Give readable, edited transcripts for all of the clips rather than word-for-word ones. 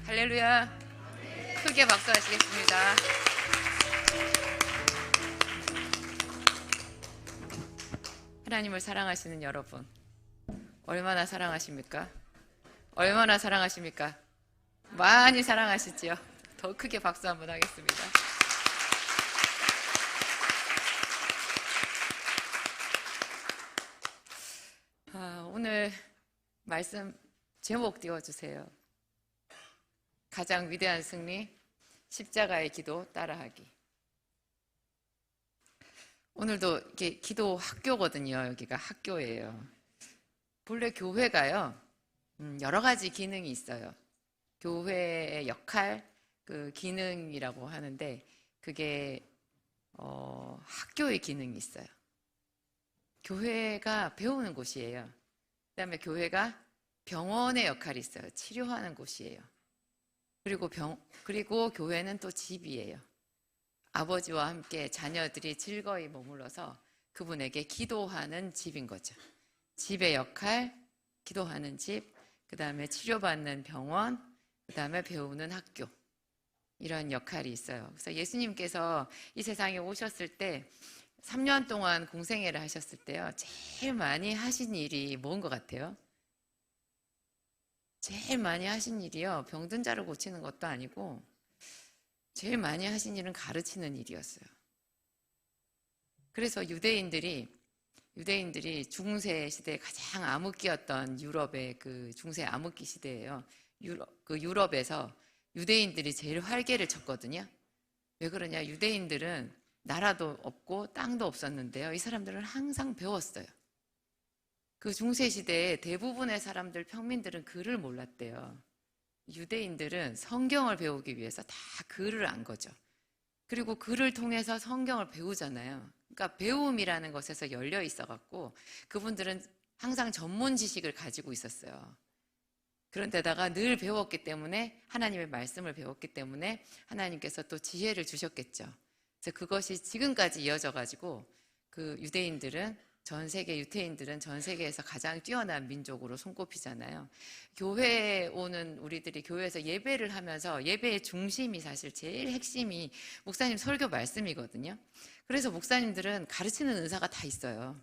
할렐루야. 크게 박수하시겠습니다. 하나님을 사랑하시는 여러분, 얼마나 사랑하십니까? 얼마나 사랑하십니까? 많이 사랑하시지요? 더 크게 박수 한번 하겠습니다. 오늘 말씀 제목 띄워주세요. 가장 위대한 승리, 십자가의 기도 따라하기. 오늘도 이게 기도 학교거든요. 여기가 학교예요. 본래 교회가요, 여러 가지 기능이 있어요. 교회의 역할, 그 기능이라고 하는데, 그게 학교의 기능이 있어요. 교회가 배우는 곳이에요. 그 다음에 교회가 병원의 역할이 있어요. 치료하는 곳이에요. 그리고 교회는 또 집이에요. 아버지와 함께 자녀들이 즐거이 머물러서 그분에게 기도하는 집인 거죠. 집의 역할, 기도하는 집, 그 다음에 치료받는 병원, 그 다음에 배우는 학교. 이런 역할이 있어요. 그래서 예수님께서 이 세상에 오셨을 때 3년 동안 공생애를 하셨을 때요, 제일 많이 하신 일이 뭔 것 같아요? 제일 많이 하신 일이요, 병든 자를 고치는 것도 아니고 제일 많이 하신 일은 가르치는 일이었어요. 그래서 유대인들이 중세 시대에 가장 암흑기였던 유럽의 그 중세 암흑기 시대예요. 유럽에서 유대인들이 제일 활개를 쳤거든요. 왜 그러냐? 유대인들은 나라도 없고 땅도 없었는데요, 이 사람들은 항상 배웠어요. 그 중세시대에 대부분의 사람들, 평민들은 글을 몰랐대요. 유대인들은 성경을 배우기 위해서 다 글을 안 거죠. 그리고 글을 통해서 성경을 배우잖아요. 그러니까 배움이라는 것에서 열려 있어갖고 그분들은 항상 전문 지식을 가지고 있었어요. 그런데다가 늘 배웠기 때문에, 하나님의 말씀을 배웠기 때문에 하나님께서 또 지혜를 주셨겠죠. 그래서 그것이 지금까지 이어져가지고 그 유태인들은 전 세계에서 가장 뛰어난 민족으로 손꼽히잖아요. 교회에 오는 우리들이 교회에서 예배를 하면서 예배의 중심이, 사실 제일 핵심이 목사님 설교 말씀이거든요. 그래서 목사님들은 가르치는 은사가 다 있어요.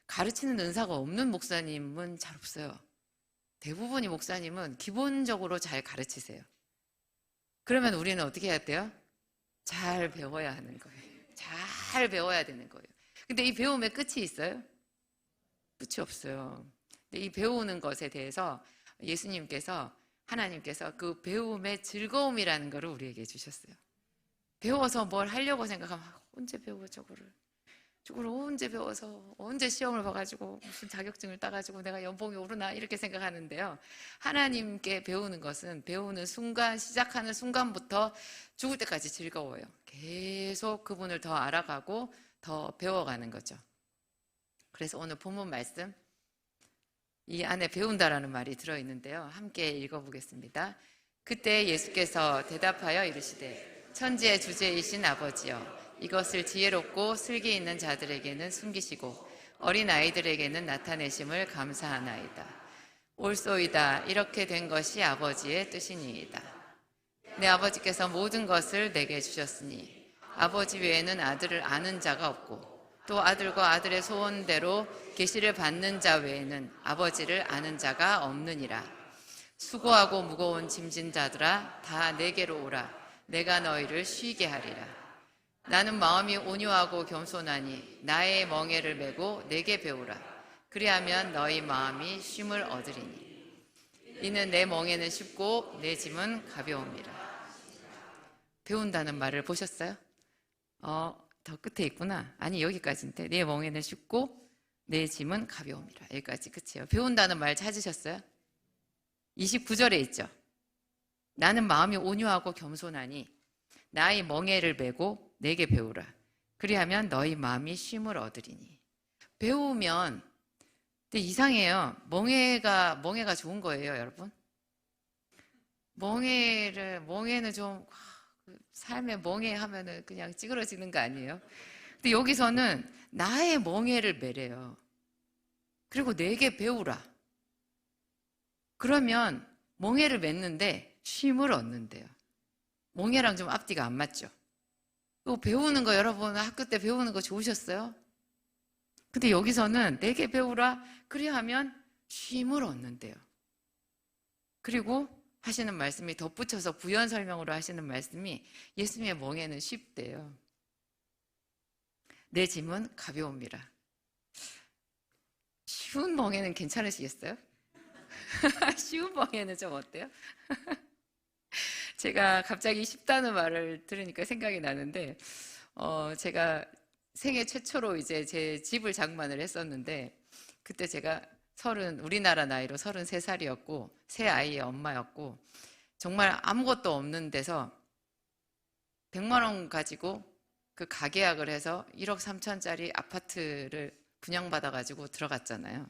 가르치는 은사가 없는 목사님은 잘 없어요. 대부분의 목사님은 기본적으로 잘 가르치세요. 그러면 우리는 어떻게 해야 돼요? 잘 배워야 하는 거예요. 잘 배워야 되는 거예요. 근데 이 배움의 끝이 있어요? 끝이 없어요. 근데 이 배우는 것에 대해서 하나님께서 그 배움의 즐거움이라는 것을 우리에게 주셨어요. 배워서 뭘 하려고 생각하면 언제 배워 저거를 언제 배워서 언제 시험을 봐가지고 무슨 자격증을 따가지고 내가 연봉이 오르나 이렇게 생각하는데요, 하나님께 배우는 것은 배우는 순간, 시작하는 순간부터 죽을 때까지 즐거워요. 계속 그분을 더 알아가고 더 배워가는 거죠. 그래서 오늘 본문 말씀, 이 안에 배운다라는 말이 들어있는데요, 함께 읽어보겠습니다. 그때 예수께서 대답하여 이르시되 천지의 주제이신 아버지여, 이것을 지혜롭고 슬기 있는 자들에게는 숨기시고 어린 아이들에게는 나타내심을 감사하나이다. 옳소이다. 이렇게 된 것이 아버지의 뜻이니이다. 내 아버지께서 모든 것을 내게 주셨으니 아버지 외에는 아들을 아는 자가 없고 또 아들과 아들의 소원대로 계시를 받는 자 외에는 아버지를 아는 자가 없느니라. 수고하고 무거운 짐진 자들아, 다 내게로 오라. 내가 너희를 쉬게 하리라. 나는 마음이 온유하고 겸손하니 나의 멍에를 메고 내게 배우라. 그리하면 너희 마음이 쉼을 얻으리니 이는 내 멍에는 쉽고 내 짐은 가벼움이라. 배운다는 말을 보셨어요? 더 끝에 있구나. 아니, 여기까지인데. 내 멍에는 쉽고 내 짐은 가벼움이라. 여기까지 끝이에요. 배운다는 말 찾으셨어요? 29절에 있죠. 나는 마음이 온유하고 겸손하니 나의 멍에를 메고 내게 배우라. 그리하면 너희 마음이 쉼을 얻으리니. 배우면, 근데 이상해요. 멍에가 좋은 거예요, 여러분. 멍에는 좀, 삶에 멍에 하면은 그냥 찌그러지는 거 아니에요? 근데 여기서는 나의 멍에를 메래요. 그리고 내게 배우라. 그러면 멍에를 맸는데 쉼을 얻는데요. 멍에랑 좀 앞뒤가 안 맞죠? 배우는 거 여러분 학교 때 배우는 거 좋으셨어요? 근데 여기서는 내게 배우라 그리하면 쉼을 얻는데요. 그리고 하시는 말씀이 덧붙여서 부연 설명으로 하시는 말씀이 예수님의 멍에는 쉽대요. 내 짐은 가벼움이라. 쉬운 멍에는 괜찮으시겠어요? 쉬운 멍에는 좀 어때요? 제가 갑자기 쉽다는 말을 들으니까 생각이 나는데, 제가 생애 최초로 이제 제 집을 장만을 했었는데, 그때 제가 우리나라 나이로 33살이었고, 새 아이의 엄마였고, 정말 아무것도 없는 데서 100만 원 가지고 그 가계약을 해서 1억 3천짜리 아파트를 분양받아가지고 들어갔잖아요.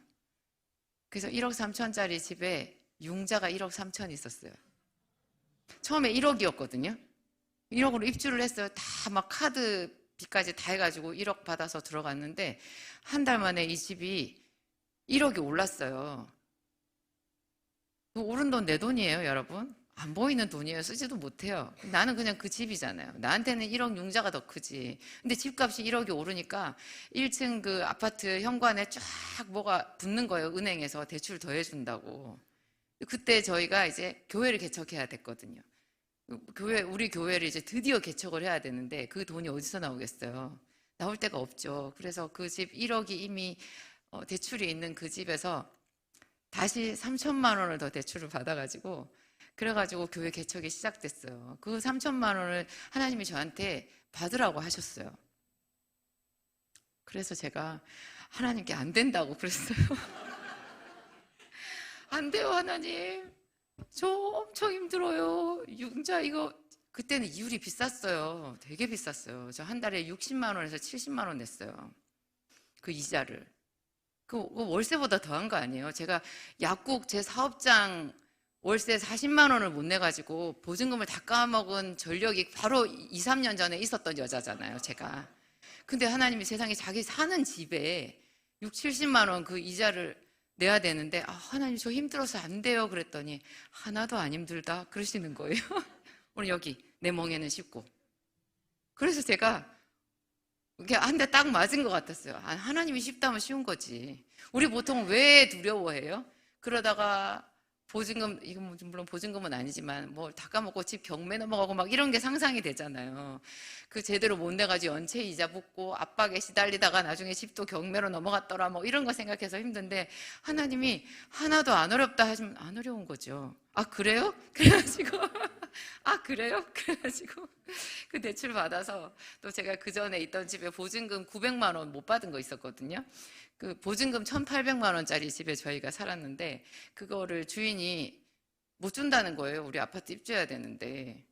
그래서 1억 3천짜리 집에 융자가 1억 3천 있었어요. 처음에 1억이었거든요. 1억으로 입주를 했어요. 다 막 카드 빚까지 다 해가지고 1억 받아서 들어갔는데 한 달 만에 이 집이 1억이 올랐어요. 오른 돈 내 돈이에요, 여러분. 안 보이는 돈이에요. 쓰지도 못해요. 나는 그냥 그 집이잖아요. 나한테는 1억 융자가 더 크지. 근데 집값이 1억이 오르니까 1층 그 아파트 현관에 쫙 뭐가 붙는 거예요. 은행에서 대출 더 해준다고. 그때 저희가 이제 교회를 개척해야 됐거든요. 우리 교회를 이제 드디어 개척을 해야 되는데 그 돈이 어디서 나오겠어요? 나올 데가 없죠. 그래서 그 집 1억이 이미 대출이 있는 그 집에서 다시 3천만 원을 더 대출을 받아가지고 그래가지고 교회 개척이 시작됐어요. 그 3천만 원을 하나님이 저한테 받으라고 하셨어요. 그래서 제가 하나님께 안 된다고 그랬어요. 안 돼요, 하나님. 저 엄청 힘들어요. 융자 이거 그때는 이율이 비쌌어요. 되게 비쌌어요. 저 한 달에 60만 원에서 70만 원 냈어요. 그 이자를. 그 월세보다 더한 거 아니에요. 제가 약국 제 사업장 월세 40만 원을 못 내가지고 보증금을 다 까먹은 전력이 바로 2, 3년 전에 있었던 여자잖아요, 제가. 근데 하나님이 세상에 자기 사는 집에 6, 70만 원 그 이자를 내야 되는데 하나님 저 힘들어서 안 돼요 그랬더니 하나도 안 힘들다 그러시는 거예요. 오늘 여기 내 멍에는 쉽고. 그래서 제가 이게 한 대 딱 맞은 것 같았어요. 하나님이 쉽다면 쉬운 거지. 우리 보통 왜 두려워해요? 그러다가 보증금, 이건 물론 보증금은 아니지만 뭐 다 까먹고 집 경매 넘어가고 막 이런 게 상상이 되잖아요. 그 제대로 못 내가지고 연체 이자 붙고 압박에 시달리다가 나중에 집도 경매로 넘어갔더라 뭐 이런 거 생각해서 힘든데 하나님이 하나도 안 어렵다 하시면 안 어려운 거죠. 그래요? 그래가지고 그래요? 그래가지고 그 대출 받아서 또 제가 그 전에 있던 집에 보증금 900만 원 못 받은 거 있었거든요. 그 보증금 1,800만 원짜리 집에 저희가 살았는데 그거를 주인이 못 준다는 거예요. 우리 아파트 입주해야 되는데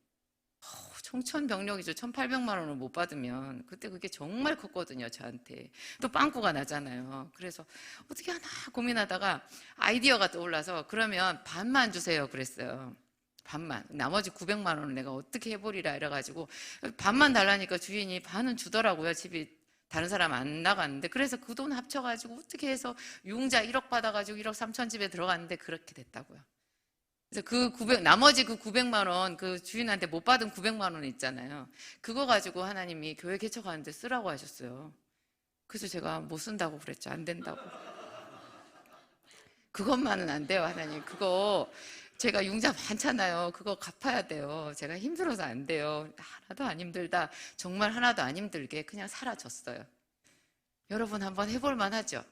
청천벽력이죠. 1,800만 원을 못 받으면 그때 그게 정말 컸거든요. 저한테. 또 빵꾸가 나잖아요. 그래서 어떻게 하나 고민하다가 아이디어가 떠올라서 그러면 반만 주세요 그랬어요. 반만. 나머지 900만 원을 내가 어떻게 해보리라 이래가지고 반만 달라니까 주인이 반은 주더라고요. 집이 다른 사람 안 나갔는데. 그래서 그 돈 합쳐가지고 어떻게 해서 융자 1억 받아가지고 1억 3천 집에 들어갔는데 그렇게 됐다고요. 그래서 나머지 그 900만 원, 그 주인한테 못 받은 900만 원 있잖아요. 그거 가지고 하나님이 교회 개척하는데 쓰라고 하셨어요. 그래서 제가 못 쓴다고 그랬죠. 안 된다고. 그것만은 안 돼요, 하나님. 그거 제가 융자 많잖아요. 그거 갚아야 돼요. 제가 힘들어서 안 돼요. 하나도 안 힘들다. 정말 하나도 안 힘들게 그냥 사라졌어요. 여러분 한번 해볼 만하죠?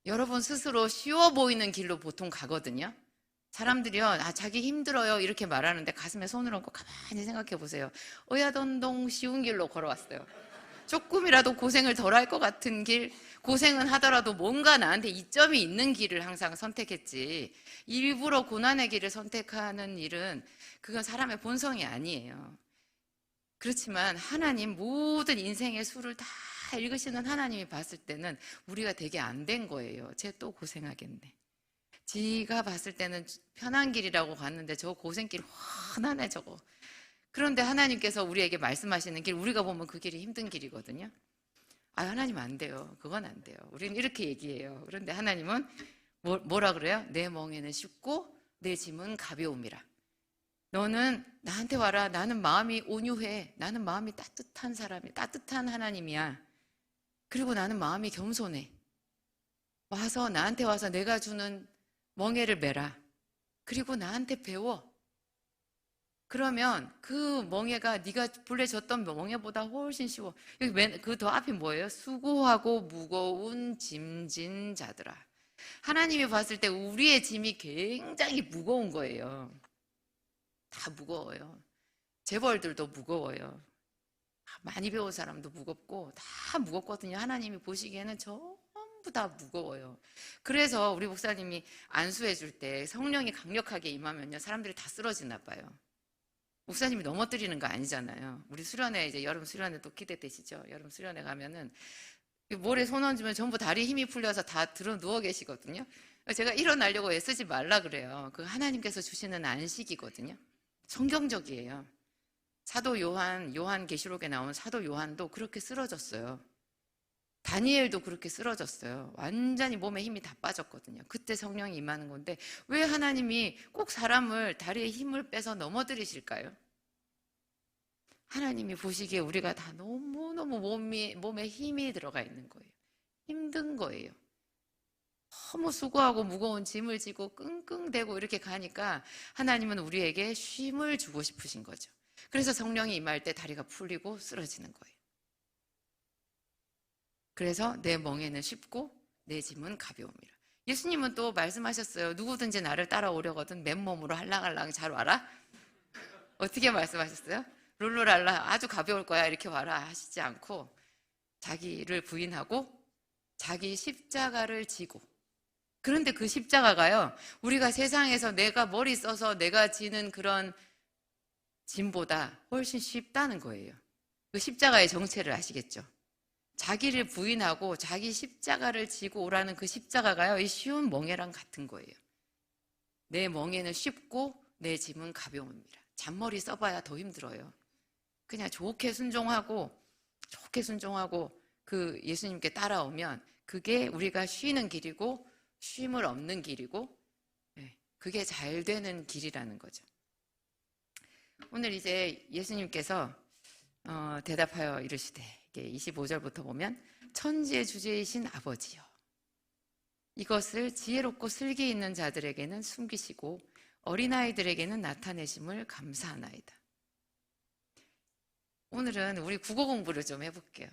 여러분 스스로 쉬워 보이는 길로 보통 가거든요. 사람들이요, 자기 힘들어요 이렇게 말하는데 가슴에 손을 얹고 가만히 생각해 보세요. 어야돈동 쉬운 길로 걸어왔어요. 조금이라도 고생을 덜 할 것 같은 길, 고생은 하더라도 뭔가 나한테 이점이 있는 길을 항상 선택했지, 일부러 고난의 길을 선택하는 일은 그건 사람의 본성이 아니에요. 그렇지만 하나님 모든 인생의 수를 다 읽으시는 하나님이 봤을 때는 우리가 되게 안 된 거예요. 쟤 또 고생하겠네. 지가 봤을 때는 편한 길이라고 갔는데 저 고생길 훤하네 저거. 그런데 하나님께서 우리에게 말씀하시는 길, 우리가 보면 그 길이 힘든 길이거든요. 하나님 안 돼요. 그건 안 돼요. 우리는 이렇게 얘기해요. 그런데 하나님은 뭐라 그래요? 내 멍에는 쉽고 내 짐은 가벼움이라. 너는 나한테 와라. 나는 마음이 온유해. 나는 마음이 따뜻한 사람이야. 따뜻한 하나님이야. 그리고 나는 마음이 겸손해. 나한테 와서 내가 주는 멍에를 매라. 그리고 나한테 배워. 그러면 그 멍에가 네가 본래 줬던 멍에보다 훨씬 쉬워. 여기 그 더 앞이 뭐예요? 수고하고 무거운 짐진 자들아. 하나님이 봤을 때 우리의 짐이 굉장히 무거운 거예요. 다 무거워요. 재벌들도 무거워요. 많이 배운 사람도 무겁고 다 무겁거든요. 하나님이 보시기에는 전부 다 무거워요. 그래서 우리 목사님이 안수해 줄 때 성령이 강력하게 임하면요, 사람들이 다 쓰러지나 봐요. 목사님이 넘어뜨리는 거 아니잖아요. 우리 수련회, 이제 여름 수련회 또 기대되시죠? 여름 수련회 가면은 모래 손 얹으면 전부 다리 힘이 풀려서 다 들어 누워 계시거든요. 제가 일어나려고 애쓰지 말라 그래요. 그 하나님께서 주시는 안식이거든요. 성경적이에요. 사도 요한 계시록에 나온 사도 요한도 그렇게 쓰러졌어요. 다니엘도 그렇게 쓰러졌어요. 완전히 몸에 힘이 다 빠졌거든요. 그때 성령이 임하는 건데 왜 하나님이 꼭 사람을 다리에 힘을 빼서 넘어뜨리실까요? 하나님이 보시기에 우리가 다 너무너무 몸에 힘이 들어가 있는 거예요. 힘든 거예요. 너무 수고하고 무거운 짐을 지고 끙끙대고 이렇게 가니까 하나님은 우리에게 쉼을 주고 싶으신 거죠. 그래서 성령이 임할 때 다리가 풀리고 쓰러지는 거예요. 그래서 내 멍에는 쉽고 내 짐은 가벼움이라. 예수님은 또 말씀하셨어요. 누구든지 나를 따라오려거든 맨몸으로 할랑할랑 잘 와라. 어떻게 말씀하셨어요? 룰루랄라 아주 가벼울 거야 이렇게 와라 하시지 않고 자기를 부인하고 자기 십자가를 지고. 그런데 그 십자가가요, 우리가 세상에서 내가 머리 써서 내가 지는 그런 짐보다 훨씬 쉽다는 거예요. 그 십자가의 정체를 아시겠죠? 자기를 부인하고 자기 십자가를 지고 오라는 그 십자가가요, 이 쉬운 멍에랑 같은 거예요. 내 멍에는 쉽고 내 짐은 가벼움이라. 잔머리 써봐야 더 힘들어요. 그냥 좋게 순종하고 그 예수님께 따라오면 그게 우리가 쉬는 길이고 쉼을 얻는 길이고 그게 잘 되는 길이라는 거죠. 오늘 이제 예수님께서 대답하여 이르시되, 25절부터 보면 천지의 주제이신 아버지여, 이것을 지혜롭고 슬기 있는 자들에게는 숨기시고 어린아이들에게는 나타내심을 감사하나이다. 오늘은 우리 국어 공부를 좀 해볼게요.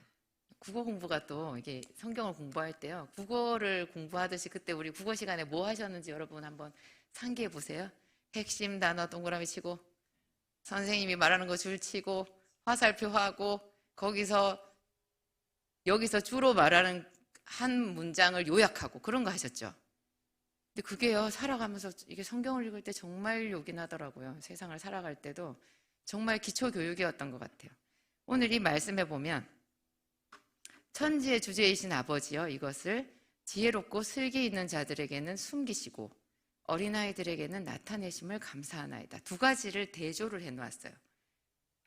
국어 공부가 또 이게 성경을 공부할 때요, 국어를 공부하듯이 그때 우리 국어 시간에 뭐 하셨는지 여러분 한번 상기해 보세요. 핵심 단어 동그라미 치고 선생님이 말하는 거 줄 치고 화살표 하고 여기서 주로 말하는 한 문장을 요약하고 그런 거 하셨죠. 근데 그게요, 살아가면서 이게 성경을 읽을 때 정말 요긴하더라고요. 세상을 살아갈 때도 정말 기초 교육이었던 것 같아요. 오늘 이 말씀에 보면 천지의 주제이신 아버지여, 이것을 지혜롭고 슬기 있는 자들에게는 숨기시고 어린아이들에게는 나타내심을 감사하나이다. 두 가지를 대조를 해놓았어요.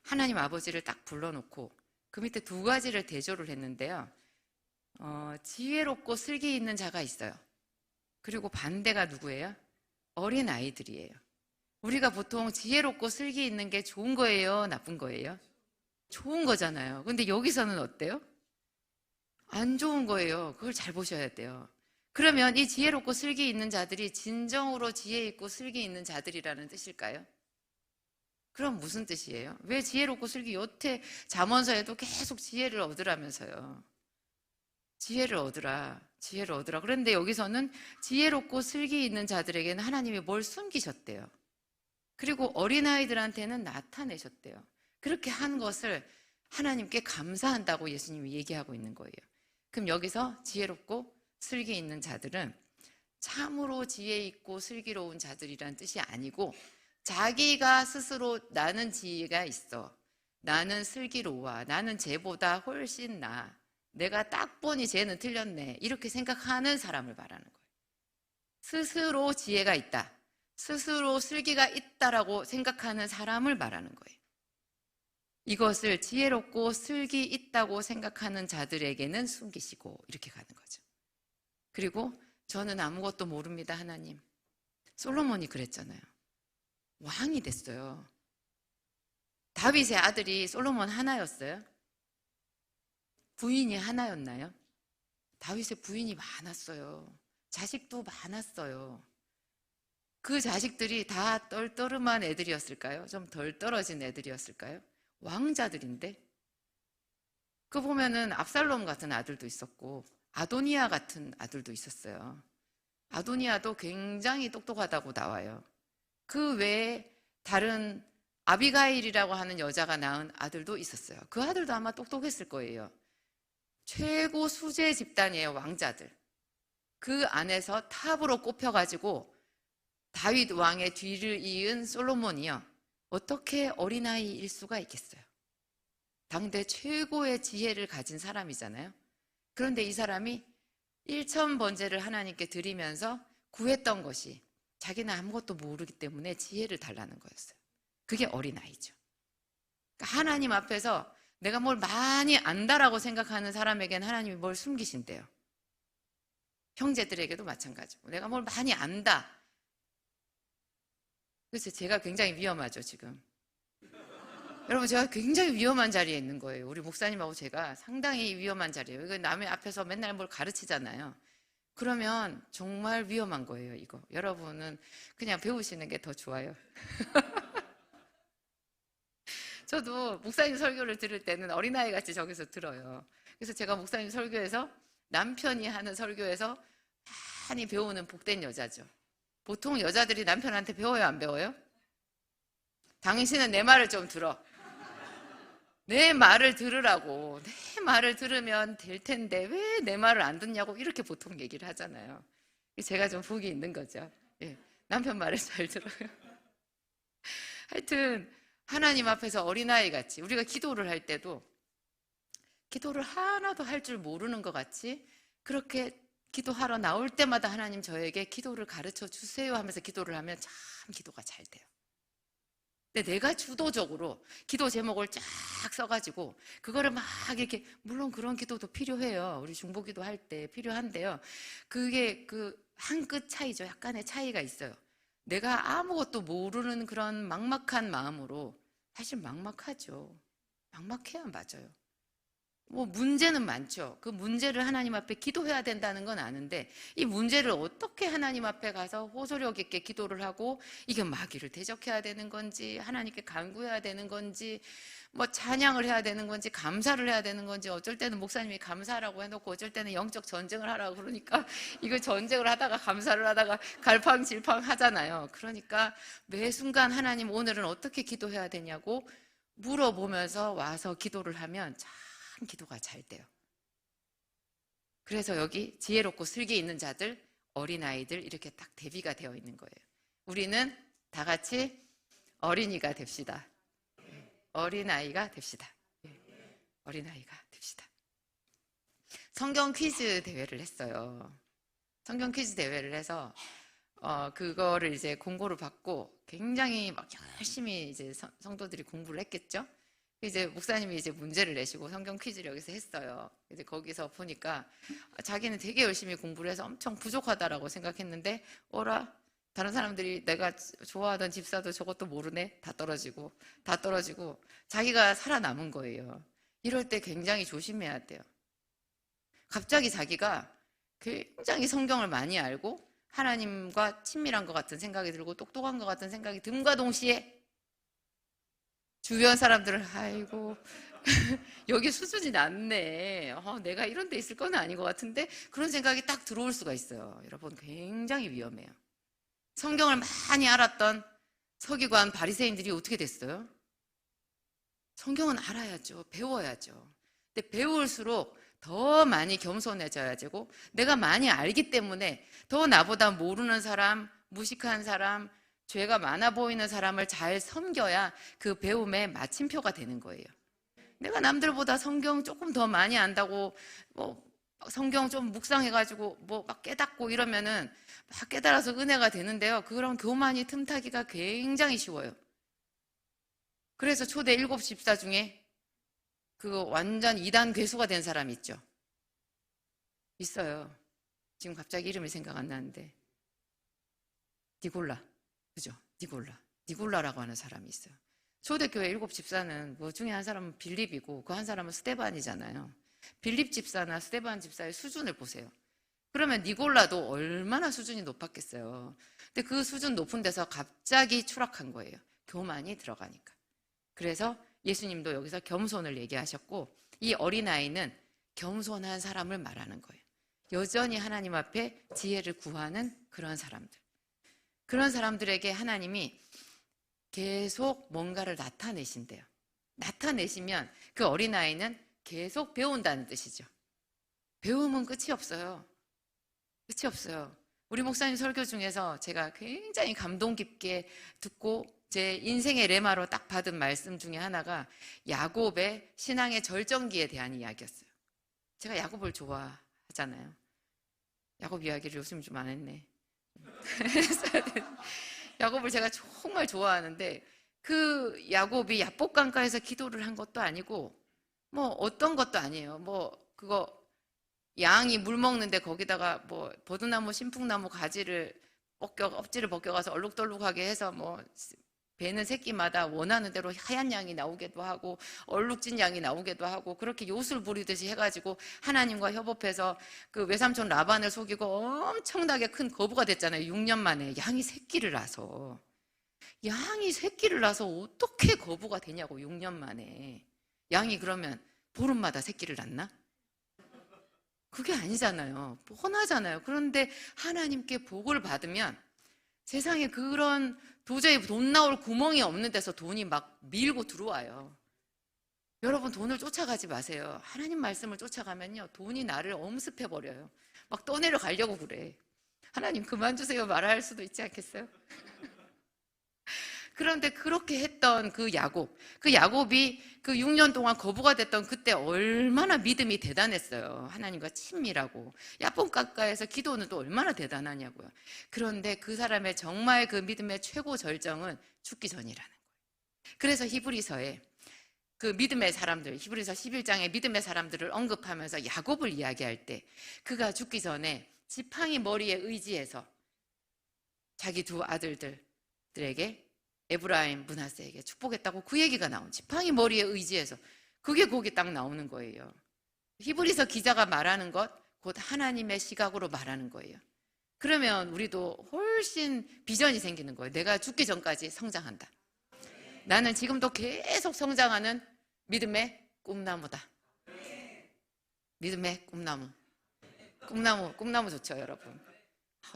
하나님 아버지를 딱 불러놓고 그 밑에 두 가지를 대조를 했는데요, 지혜롭고 슬기 있는 자가 있어요. 그리고 반대가 누구예요? 어린아이들이에요. 우리가 보통 지혜롭고 슬기 있는 게 좋은 거예요? 나쁜 거예요? 좋은 거잖아요. 근데 여기서는 어때요? 안 좋은 거예요. 그걸 잘 보셔야 돼요. 그러면 이 지혜롭고 슬기 있는 자들이 진정으로 지혜 있고 슬기 있는 자들이라는 뜻일까요? 그럼 무슨 뜻이에요? 왜 지혜롭고 슬기, 여태 잠언서에도 계속 지혜를 얻으라면서요. 지혜를 얻으라. 그런데 여기서는 지혜롭고 슬기 있는 자들에게는 하나님이 뭘 숨기셨대요. 그리고 어린아이들한테는 나타내셨대요. 그렇게 한 것을 하나님께 감사한다고 예수님이 얘기하고 있는 거예요. 그럼 여기서 지혜롭고 슬기 있는 자들은 참으로 지혜 있고 슬기로운 자들이란 뜻이 아니고, 자기가 스스로 나는 지혜가 있어, 나는 슬기로워, 나는 쟤보다 훨씬 나아, 내가 딱 보니 쟤는 틀렸네, 이렇게 생각하는 사람을 말하는 거예요. 스스로 지혜가 있다, 스스로 슬기가 있다라고 생각하는 사람을 말하는 거예요. 이것을 지혜롭고 슬기 있다고 생각하는 자들에게는 숨기시고, 이렇게 가는 거죠. 그리고 저는 아무것도 모릅니다, 하나님. 솔로몬이 그랬잖아요. 왕이 됐어요. 다윗의 아들이 솔로몬 하나였어요? 부인이 하나였나요? 다윗의 부인이 많았어요. 자식도 많았어요. 그 자식들이 다 떨떠름한 애들이었을까요? 좀 덜 떨어진 애들이었을까요? 왕자들인데? 그 보면은 압살롬 같은 아들도 있었고 아도니아 같은 아들도 있었어요. 아도니아도 굉장히 똑똑하다고 나와요. 그 외에 다른 아비가일이라고 하는 여자가 낳은 아들도 있었어요. 그 아들도 아마 똑똑했을 거예요. 최고 수재 집단이에요, 왕자들. 그 안에서 탑으로 꼽혀가지고 다윗 왕의 뒤를 이은 솔로몬이요. 어떻게 어린아이일 수가 있겠어요? 당대 최고의 지혜를 가진 사람이잖아요. 그런데 이 사람이 일천번제를 하나님께 드리면서 구했던 것이 자기는 아무것도 모르기 때문에 지혜를 달라는 거였어요. 그게 어린아이죠. 그러니까 하나님 앞에서 내가 뭘 많이 안다라고 생각하는 사람에게는 하나님이 뭘 숨기신대요. 형제들에게도 마찬가지고 내가 뭘 많이 안다. 그래서 제가 굉장히 위험하죠, 지금. 여러분, 제가 굉장히 위험한 자리에 있는 거예요. 우리 목사님하고 제가 상당히 위험한 자리예요. 이거 남의 앞에서 맨날 뭘 가르치잖아요. 그러면 정말 위험한 거예요, 이거. 여러분은 그냥 배우시는 게 더 좋아요. 저도 목사님 설교를 들을 때는 어린아이 같이 저기서 들어요. 그래서 제가 목사님 설교에서 남편이 하는 설교에서 많이 배우는 복된 여자죠. 보통 여자들이 남편한테 배워요, 안 배워요? 당신은 내 말을 좀 들어. 내 말을 들으라고. 내 말을 들으면 될 텐데 왜 내 말을 안 듣냐고 이렇게 보통 얘기를 하잖아요. 제가 좀 복이 있는 거죠. 예, 남편 말을 잘 들어요. 하여튼 하나님 앞에서 어린아이 같이 우리가 기도를 할 때도 기도를 하나도 할 줄 모르는 것 같이 그렇게 기도하러 나올 때마다 하나님 저에게 기도를 가르쳐 주세요 하면서 기도를 하면 참 기도가 잘 돼요. 근데 내가 주도적으로 기도 제목을 쫙 써가지고 그거를 막 이렇게 물론 그런 기도도 필요해요. 우리 중보기도 할 때 필요한데요. 그게 그 한 끗 차이죠. 약간의 차이가 있어요. 내가 아무것도 모르는 그런 막막한 마음으로 사실 막막하죠. 막막해야 맞아요. 뭐 문제는 많죠. 그 문제를 하나님 앞에 기도해야 된다는 건 아는데 이 문제를 어떻게 하나님 앞에 가서 호소력 있게 기도를 하고 이게 마귀를 대적해야 되는 건지 하나님께 간구해야 되는 건지 뭐 찬양을 해야 되는 건지 감사를 해야 되는 건지 어쩔 때는 목사님이 감사라고 해놓고 어쩔 때는 영적 전쟁을 하라고 그러니까 이거 전쟁을 하다가 감사를 하다가 갈팡질팡 하잖아요. 그러니까 매 순간 하나님 오늘은 어떻게 기도해야 되냐고 물어보면서 와서 기도를 하면 참 기도가 잘 돼요. 그래서 여기 지혜롭고 슬기 있는 자들, 어린아이들 이렇게 딱 대비가 되어 있는 거예요. 우리는 다 같이 어린이가 됩시다. 어린아이가 됩시다. 어린아이가 됩시다. 성경 퀴즈 대회를 했어요. 성경 퀴즈 대회를 해서 그거를 이제 공고를 받고 굉장히 막 열심히 이제 성도들이 공부를 했겠죠. 이제 목사님이 이제 문제를 내시고 성경 퀴즈를 여기서 했어요. 이제 거기서 보니까 자기는 되게 열심히 공부를 해서 엄청 부족하다라고 생각했는데 어라 다른 사람들이 내가 좋아하던 집사도 저것도 모르네. 다 떨어지고 자기가 살아남은 거예요. 이럴 때 굉장히 조심해야 돼요. 갑자기 자기가 굉장히 성경을 많이 알고 하나님과 친밀한 것 같은 생각이 들고 똑똑한 것 같은 생각이 듦과 동시에 주변 사람들은 아이고 여기 수준이 낮네. 내가 이런 데 있을 건 아닌 것 같은데 그런 생각이 딱 들어올 수가 있어요. 여러분 굉장히 위험해요. 성경을 많이 알았던 서기관 바리새인들이 어떻게 됐어요? 성경은 알아야죠. 배워야죠. 근데 배울수록 더 많이 겸손해져야 되고 내가 많이 알기 때문에 더 나보다 모르는 사람, 무식한 사람, 죄가 많아 보이는 사람을 잘 섬겨야 그 배움의 마침표가 되는 거예요. 내가 남들보다 성경 조금 더 많이 안다고 뭐 성경 좀 묵상해가지고 뭐 막 깨닫고 이러면은 막 깨달아서 은혜가 되는데요. 그런 교만이 틈타기가 굉장히 쉬워요. 그래서 초대 7 집사 중에 그 완전 이단 괴수가 된 사람이 있죠. 있어요. 지금 갑자기 이름이 생각 안 나는데 니골라. 그죠? 니골라. 니골라라고 하는 사람이 있어요. 초대교회 7집사는 뭐 중에 한 사람은 빌립이고 그 한 사람은 스데반이잖아요. 빌립 집사나 스데반 집사의 수준을 보세요. 그러면 니골라도 얼마나 수준이 높았겠어요. 근데 그 수준 높은 데서 갑자기 추락한 거예요. 교만이 들어가니까. 그래서 예수님도 여기서 겸손을 얘기하셨고, 이 어린아이는 겸손한 사람을 말하는 거예요. 여전히 하나님 앞에 지혜를 구하는 그런 사람들. 그런 사람들에게 하나님이 계속 뭔가를 나타내신대요. 나타내시면 그 어린아이는 계속 배운다는 뜻이죠. 배움은 끝이 없어요. 끝이 없어요. 우리 목사님 설교 중에서 제가 굉장히 감동 깊게 듣고 제 인생의 레마로 딱 받은 말씀 중에 하나가 야곱의 신앙의 절정기에 대한 이야기였어요. 제가 야곱을 좋아하잖아요. 야곱 이야기를 요즘 좀 안 했네. 야곱을 제가 정말 좋아하는데 그 야곱이 야복강가에서 기도를 한 것도 아니고 뭐 어떤 것도 아니에요. 뭐 그거 양이 물 먹는데 거기다가 뭐 버드나무 신풍나무 가지를 껍질을 벗겨가서 얼룩덜룩하게 해서 뭐 베는 새끼마다 원하는 대로 하얀 양이 나오기도 하고 얼룩진 양이 나오기도 하고 그렇게 요술 부리듯이 해가지고 하나님과 협업해서 그 외삼촌 라반을 속이고 엄청나게 큰 거부가 됐잖아요. 6년 만에 양이 새끼를 낳아서. 양이 새끼를 낳아서 어떻게 거부가 되냐고. 6년 만에. 양이 그러면 보름마다 새끼를 낳나? 그게 아니잖아요. 뻔하잖아요. 그런데 하나님께 복을 받으면 세상에 그런 도저히 돈 나올 구멍이 없는 데서 돈이 막 밀고 들어와요. 여러분 돈을 쫓아가지 마세요. 하나님 말씀을 쫓아가면요 돈이 나를 엄습해버려요. 막 떠내려 가려고 그래. 하나님 그만 주세요 말할 수도 있지 않겠어요? 그런데 그렇게 했던 그 야곱이 그 6년 동안 거부가 됐던 그때 얼마나 믿음이 대단했어요. 하나님과 친밀하고. 야복강가에서 기도는 또 얼마나 대단하냐고요. 그런데 그 사람의 정말 그 믿음의 최고 절정은 죽기 전이라는 거예요. 그래서 히브리서에 그 믿음의 사람들, 히브리서 11장에 믿음의 사람들을 언급하면서 야곱을 이야기할 때 그가 죽기 전에 지팡이 머리에 의지해서 자기 두 아들들에게 에브라임, 므낫세에게 축복했다고 그 얘기가 나온 지팡이 머리에 의지해서 그게 거기 딱 나오는 거예요. 히브리서 기자가 말하는 것 곧 하나님의 시각으로 말하는 거예요. 그러면 우리도 훨씬 비전이 생기는 거예요. 내가 죽기 전까지 성장한다. 나는 지금도 계속 성장하는 믿음의 꿈나무다. 믿음의 꿈나무. 꿈나무 좋죠, 여러분.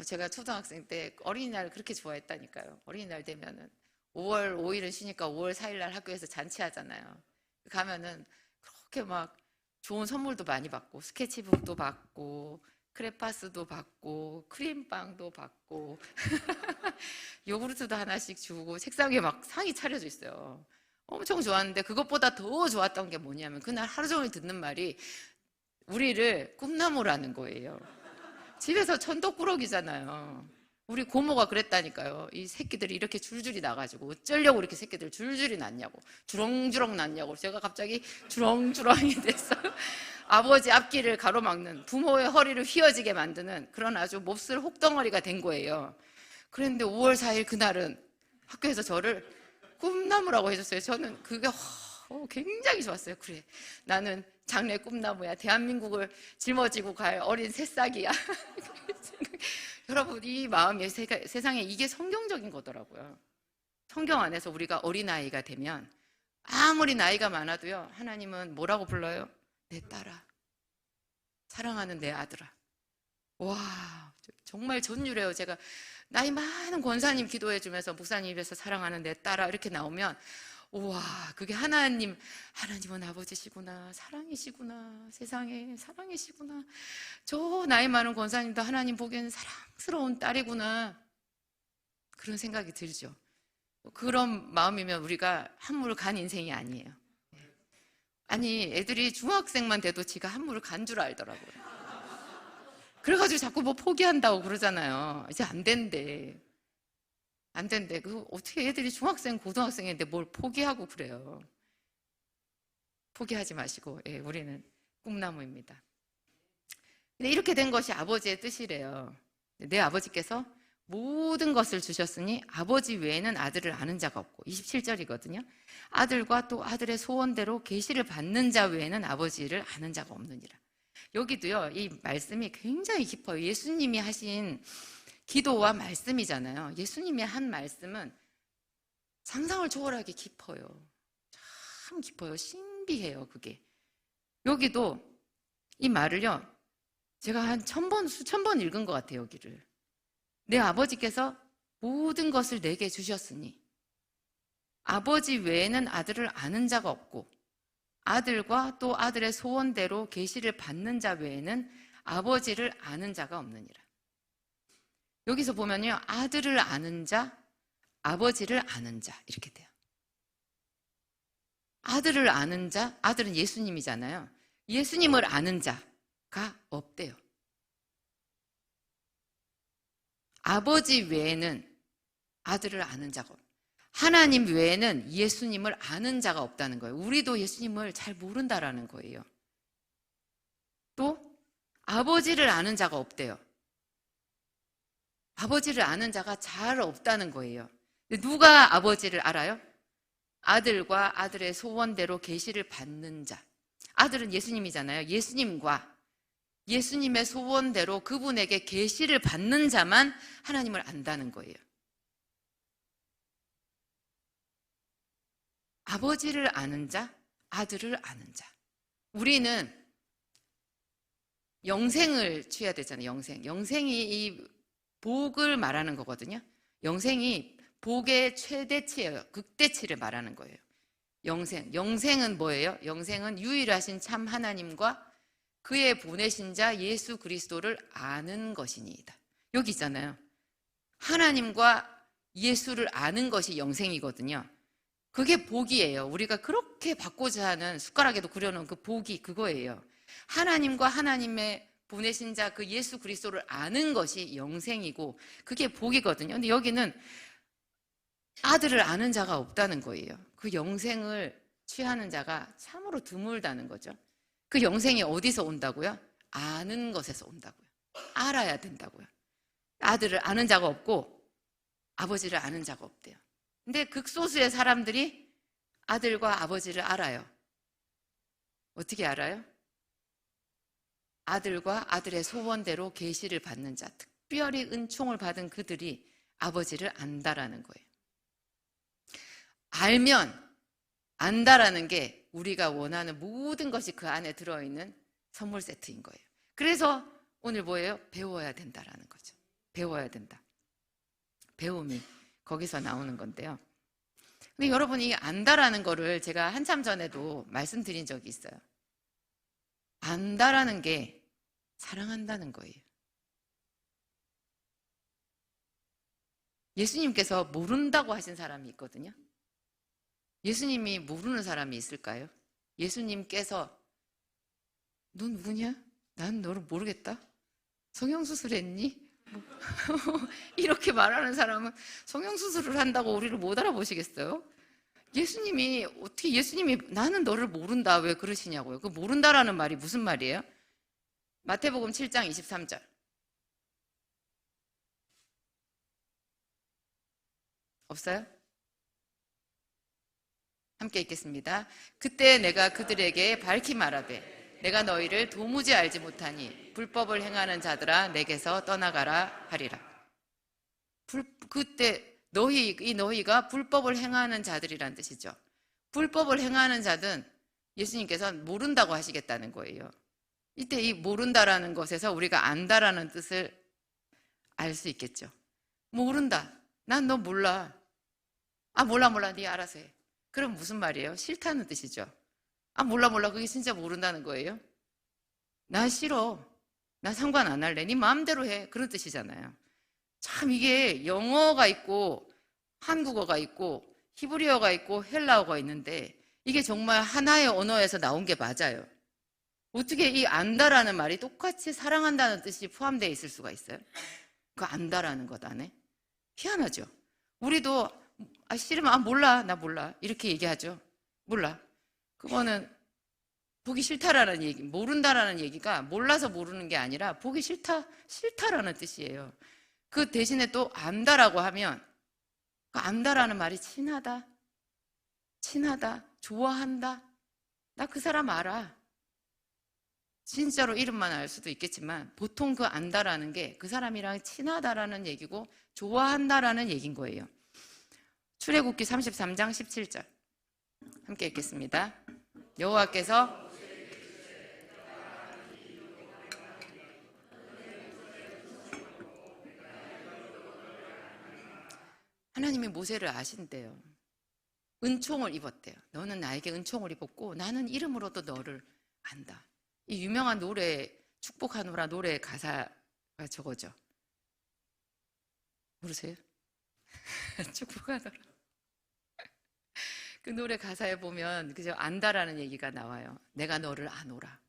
제가 초등학생 때 어린이날을 그렇게 좋아했다니까요. 어린이날 되면은 5월 5일은 쉬니까 5월 4일날 학교에서 잔치하잖아요. 가면은 그렇게 막 좋은 선물도 많이 받고 스케치북도 받고 크레파스도 받고 크림빵도 받고 요구르트도 하나씩 주고 책상 위에 막 상이 차려져 있어요. 엄청 좋았는데 그것보다 더 좋았던 게 뭐냐면 그날 하루 종일 듣는 말이 우리를 꿈나무라는 거예요. 집에서 천덕꾸러기잖아요. 우리 고모가 그랬다니까요. 이 새끼들이 이렇게 줄줄이 나가지고 어쩌려고 이렇게 새끼들 줄줄이 낳냐고. 주렁주렁 낳냐고. 제가 갑자기 주렁주렁이 됐어요. 아버지 앞길을 가로막는, 부모의 허리를 휘어지게 만드는 그런 아주 몹쓸 혹덩어리가 된 거예요. 그런데 5월 4일 그날은 학교에서 저를 꿈나무라고 해줬어요. 저는 그게 굉장히 좋았어요. 그래, 나는 장래 꿈나무야. 대한민국을 짊어지고 갈 어린 새싹이야. 여러분, 이 마음이 세상에 이게 성경적인 거더라고요. 성경 안에서 우리가 어린아이가 되면 아무리 나이가 많아도요, 하나님은 뭐라고 불러요? 내 딸아, 사랑하는 내 아들아. 와, 정말 전율해요. 제가 나이 많은 권사님 기도해 주면서 목사님 입에서 사랑하는 내 딸아 이렇게 나오면 우와, 그게 하나님은 아버지시구나, 사랑이시구나, 세상에 사랑이시구나. 저 나이 많은 권사님도 하나님 보기에는 사랑스러운 딸이구나, 그런 생각이 들죠. 그런 마음이면 우리가 한물 간 인생이 아니에요. 아니, 애들이 중학생만 돼도 지가 한물을 간 줄 알더라고요. 그래가지고 자꾸 뭐 포기한다고 그러잖아요. 이제 안 된대. 안 된대. 그 어떻게 애들이 중학생, 고등학생인데 뭘 포기하고 그래요. 포기하지 마시고, 예, 우리는 꿈나무입니다. 근데 이렇게 된 것이 아버지의 뜻이래요. 내 아버지께서 모든 것을 주셨으니 아버지 외에는 아들을 아는 자가 없고 27절이거든요. 아들과 또 아들의 소원대로 계시를 받는 자 외에는 아버지를 아는 자가 없느니라. 여기도요, 이 말씀이 굉장히 깊어요. 예수님이 하신 기도와 말씀이잖아요. 예수님이 한 말씀은 상상을 초월하게 깊어요. 참 깊어요. 신비해요, 그게. 여기도 이 말을요, 제가 한 1000번, 수천 번 읽은 것 같아요, 여기를. 내 아버지께서 모든 것을 내게 주셨으니 아버지 외에는 아들을 아는 자가 없고 아들과 또 아들의 소원대로 계시를 받는 자 외에는 아버지를 아는 자가 없느니라. 여기서 보면요, 아들을 아는 자, 아버지를 아는 자 이렇게 돼요. 아들을 아는 자, 아들은 예수님이잖아요. 예수님을 아는 자가 없대요. 아버지 외에는 아들을 아는 자가 없어요. 하나님 외에는 예수님을 아는 자가 없다는 거예요. 우리도 예수님을 잘 모른다라는 거예요. 또 아버지를 아는 자가 없대요. 아버지를 아는 자가 잘 없다는 거예요. 누가 아버지를 알아요? 아들과 아들의 소원대로 계시를 받는 자. 아들은 예수님이잖아요. 예수님과 예수님의 소원대로 그분에게 계시를 받는 자만 하나님을 안다는 거예요. 아버지를 아는 자, 아들을 아는 자. 우리는 영생을 취해야 되잖아요. 영생이 이 복을 말하는 거거든요. 영생이 복의 최대치예요. 극대치를 말하는 거예요. 영생은 뭐예요? 영생은 유일하신 참 하나님과 그의 보내신 자 예수 그리스도를 아는 것이니이다. 여기 있잖아요. 하나님과 예수를 아는 것이 영생이거든요. 그게 복이에요. 우리가 그렇게 받고자 하는 숟가락에도 그려놓은 그 복이 그거예요. 하나님과 하나님의 보내신 자 그 예수 그리스도를 아는 것이 영생이고 그게 복이거든요. 근데 여기는 아들을 아는 자가 없다는 거예요. 그 영생을 취하는 자가 참으로 드물다는 거죠. 그 영생이 어디서 온다고요? 아는 것에서 온다고요. 알아야 된다고요. 아들을 아는 자가 없고 아버지를 아는 자가 없대요. 근데 극소수의 사람들이 아들과 아버지를 알아요. 어떻게 알아요? 아들과 아들의 소원대로 계시를 받는 자, 특별히 은총을 받은 그들이 아버지를 안다라는 거예요. 알면 안다라는 게 우리가 원하는 모든 것이 그 안에 들어있는 선물 세트인 거예요. 그래서 오늘 뭐예요? 배워야 된다라는 거죠. 배워야 된다. 배움이 거기서 나오는 건데요. 근데 여러분이 이 안다라는 거를 제가 한참 전에도 말씀드린 적이 있어요. 안다라는 게 사랑한다는 거예요. 예수님께서 모른다고 하신 사람이 있거든요. 예수님이 모르는 사람이 있을까요? 예수님께서 너 누구냐? 난 너를 모르겠다. 성형수술했니? 이렇게 말하는 사람은 성형수술을 한다고 우리를 못 알아보시겠어요? 예수님이 어떻게 예수님이 나는 너를 모른다 왜 그러시냐고요? 그 모른다라는 말이 무슨 말이에요? 마태복음 7장 23절 없어요? 함께 읽겠습니다. 그때 내가 그들에게 밝히 말하되 내가 너희를 도무지 알지 못하니 불법을 행하는 자들아 내게서 떠나가라 하리라. 그때 너희가 불법을 행하는 자들이란 뜻이죠. 불법을 행하는 자든 예수님께서는 모른다고 하시겠다는 거예요. 이때 이 모른다라는 것에서 우리가 안다라는 뜻을 알 수 있겠죠. 모른다. 난 너 몰라. 아 몰라 네 알아서 해. 그럼 무슨 말이에요? 싫다는 뜻이죠. 아 몰라 그게 진짜 모른다는 거예요? 나 싫어. 나 상관 안 할래. 네 마음대로 해. 그런 뜻이잖아요. 참 이게 영어가 있고 한국어가 있고 히브리어가 있고 헬라어가 있는데 이게 정말 하나의 언어에서 나온 게 맞아요. 어떻게 이 안다라는 말이 똑같이 사랑한다는 뜻이 포함되어 있을 수가 있어요? 그 안다라는 것 안에? 희한하죠. 우리도 싫으면 몰라 나 몰라 이렇게 얘기하죠. 몰라. 그거는 보기 싫다라는 얘기, 모른다라는 얘기가 몰라서 모르는 게 아니라 보기 싫다라는 뜻이에요. 그 대신에 또 안다라고 하면 그 안다라는 말이 친하다, 친하다, 좋아한다. 나 그 사람 알아. 진짜로 이름만 알 수도 있겠지만 보통 그 안다라는 게 그 사람이랑 친하다라는 얘기고 좋아한다라는 얘기인 거예요. 출애굽기 33장 17절 함께 읽겠습니다. 여호와께서 하나님이 모세를 아신대요. 은총을 입었대요. 너는 나에게 은총을 입었고 나는 이름으로도 너를 안다. 이 유명한 노래 축복하노라 노래 가사가 저거죠. 모르세요? 축복하노라. 그 노래 가사에 보면 그저 안다라는 얘기가 나와요. 내가 너를 아노라.